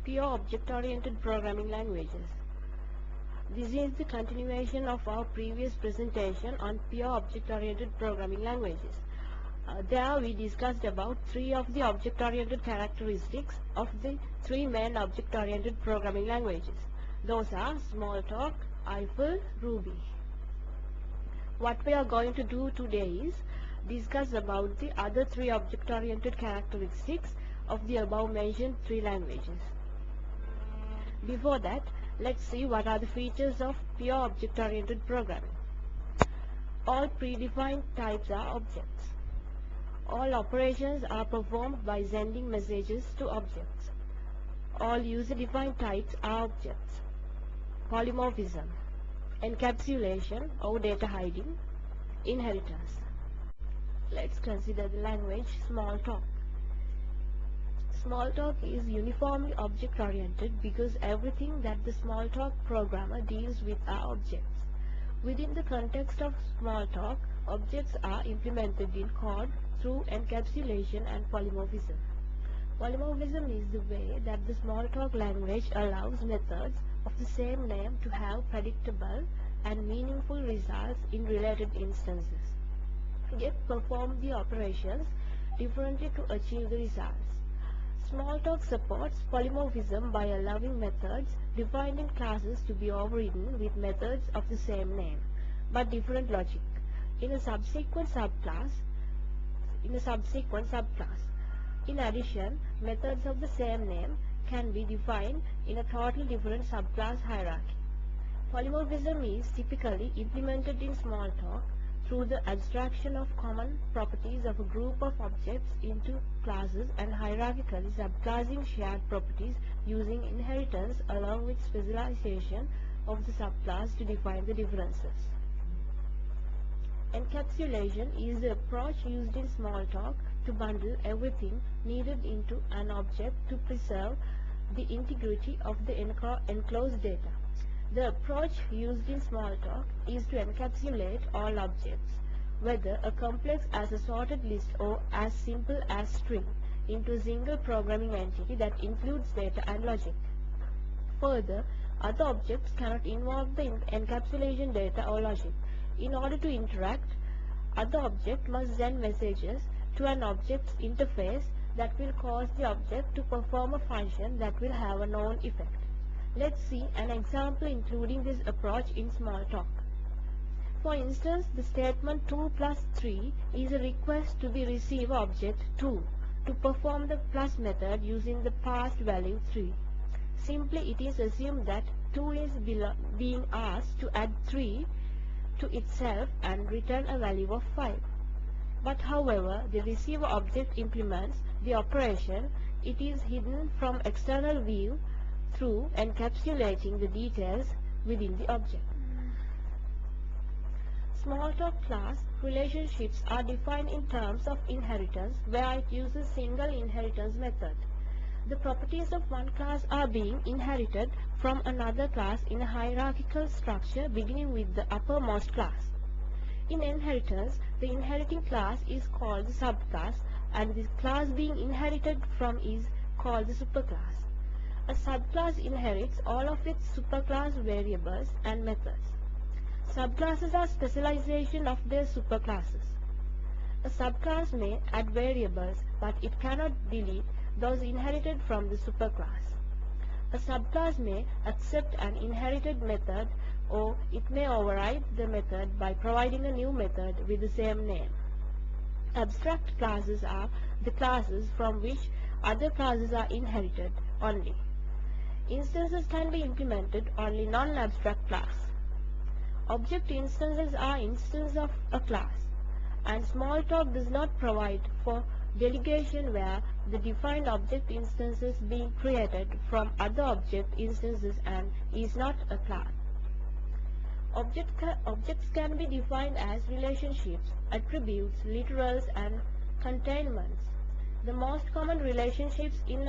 Pure object-oriented programming languages. This is the continuation of our previous presentation on pure object-oriented programming languages. There we discussed about three of the object-oriented characteristics of the three main object-oriented programming languages. Those are Smalltalk, Eiffel, Ruby. What we are going to do today is discuss about the other three object-oriented characteristics of the above mentioned three languages. Before that, let's see what are the features of pure object-oriented programming. All predefined types are objects. All operations are performed by sending messages to objects. All user-defined types are objects. Polymorphism, encapsulation or data hiding, inheritance. Let's consider the language Smalltalk. Smalltalk is uniformly object-oriented because everything that the Smalltalk programmer deals with are objects. Within the context of Smalltalk, objects are implemented in code through encapsulation and polymorphism. Polymorphism is the way that the Smalltalk language allows methods of the same name to have predictable and meaningful results in related instances, yet perform the operations differently to achieve the results. Smalltalk supports polymorphism by allowing methods defined in classes to be overridden with methods of the same name, but different logic, in a subsequent subclass. In addition, methods of the same name can be defined in a totally different subclass hierarchy. Polymorphism is typically implemented in Smalltalk through the abstraction of common properties of a group of objects into classes and hierarchically subclassing shared properties using inheritance along with specialization of the subclass to define the differences. Encapsulation is the approach used in Smalltalk to bundle everything needed into an object to preserve the integrity of the enclosed data. The approach used in Smalltalk is to encapsulate all objects, whether a complex as a sorted list or as simple as string, into a single programming entity that includes data and logic. Further, other objects cannot involve the encapsulation data or logic. In order to interact, other object must send messages to an object's interface that will cause the object to perform a function that will have a known effect. Let's see an example including this approach in Smalltalk. For instance, the statement 2 plus 3 is a request to the receiver object 2 to perform the plus method using the passed value 3. Simply it is assumed that 2 is being asked to add 3 to itself and return a value of 5. But however the receiver object implements the operation, it is hidden from external view through encapsulating the details within the object. Smalltalk class relationships are defined in terms of inheritance, where it uses single inheritance method. The properties of one class are being inherited from another class in a hierarchical structure beginning with the uppermost class. In inheritance, the inheriting class is called the subclass and the class being inherited from is called the superclass. A subclass inherits all of its superclass variables and methods. Subclasses are specialization of their superclasses. A subclass may add variables, but it cannot delete those inherited from the superclass. A subclass may accept an inherited method, or it may override the method by providing a new method with the same name. Abstract classes are the classes from which other classes are inherited only. Instances can be implemented only non-abstract class. Object instances are instances of a class, and Smalltalk does not provide for delegation where the defined object instances being created from other object instances and is not a class. Objects can be defined as relationships, attributes, literals, and containments. The most common relationships in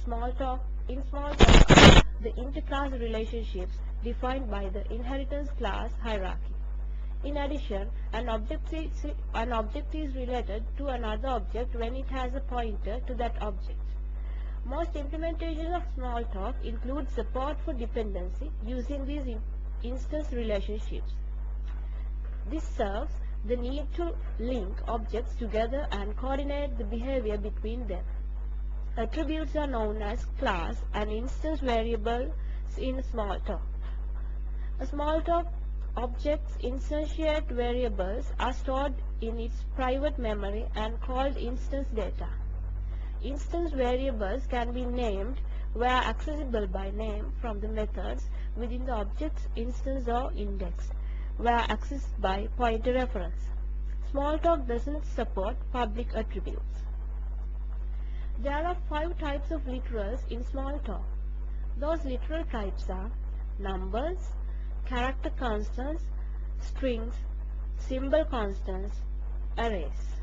Smalltalk are the interclass relationships defined by the inheritance class hierarchy. In addition, an object is related to another object when it has a pointer to that object. Most implementations of Smalltalk include support for dependency using these instance relationships. This serves the need to link objects together and coordinate the behavior between them. Attributes are known as class and instance variables in Smalltalk. A Smalltalk object's instantiate variables are stored in its private memory and called instance data. Instance variables can be named where accessible by name from the methods within the object's instance or index, where accessed by pointer reference. Smalltalk doesn't support public attributes. There are 5 types of literals in Smalltalk. Those literal types are numbers, character constants, strings, symbol constants, arrays.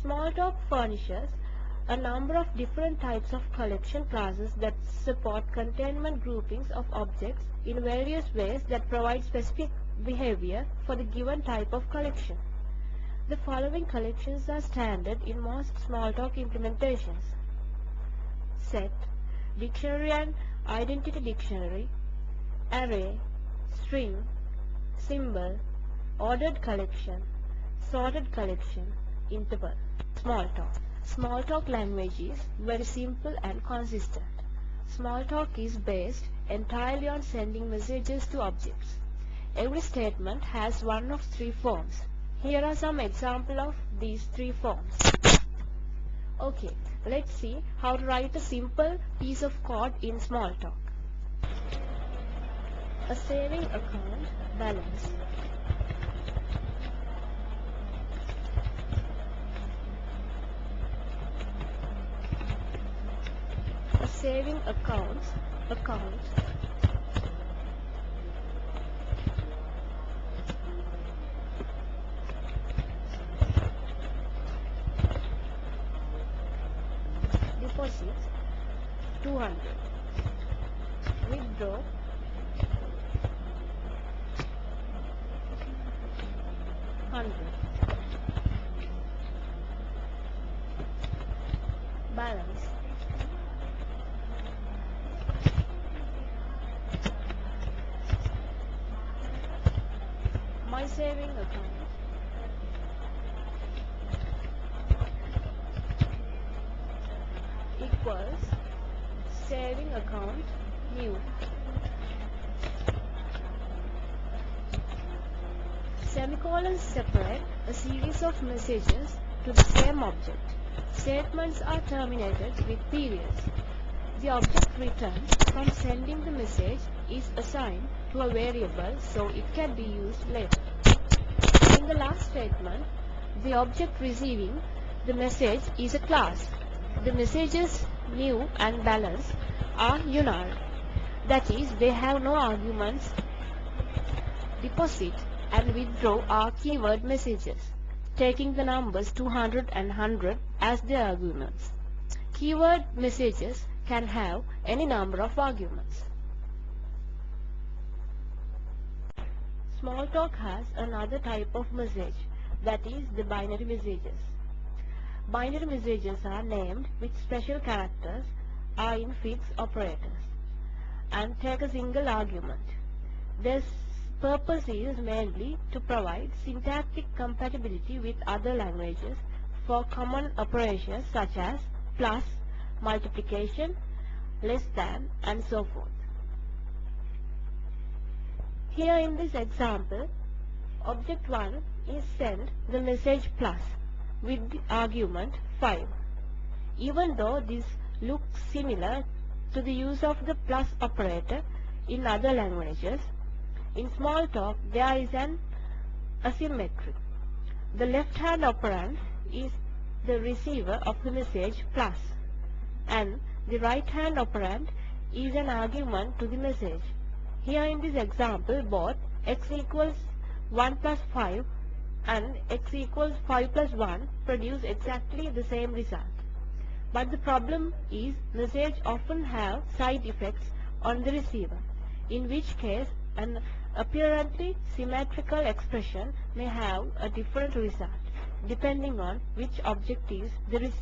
Smalltalk furnishes a number of different types of collection classes that support containment groupings of objects in various ways that provide specific behavior for the given type of collection. The following collections are standard in most Smalltalk implementations: set, dictionary and identity dictionary, array, string, symbol, ordered collection, sorted collection, interval. Smalltalk. Smalltalk language is very simple and consistent. Smalltalk is based entirely on sending messages to objects. Every statement has one of 3 forms. Here are some examples of these 3 forms. Okay, let's see how to write a simple piece of code in Smalltalk. A saving account balance. A saving account deposit 200, withdraw 100, balance my saving account equals saving account new. Semicolons separate a series of messages to the same object. Statements are terminated with periods. The object returned from sending the message is assigned to a variable so it can be used later. In the last statement, the object receiving the message is a class. The messages new and balance are unary. That is, they have no arguments. Deposit and withdraw are keyword messages, taking the numbers 200 and 100 as their arguments. Keyword messages can have any number of arguments. Smalltalk has another type of message, that is the binary messages. Binary messages are named with special characters, are in fixed operators, and take a single argument. Their purpose is mainly to provide syntactic compatibility with other languages for common operations such as plus, multiplication, less than, and so forth. Here in this example, object 1 is sent the message plus with the argument 5. Even though this looks similar to the use of the plus operator in other languages, in Smalltalk there is an asymmetry. The left-hand operand is the receiver of the message plus, and the right-hand operand is an argument to the message. Here in this example, both x equals 1 plus 5 and x equals 5 plus 1 produce exactly the same result. But the problem is message often have side effects on the receiver, in which case an apparently symmetrical expression may have a different result, depending on which object is the receiver.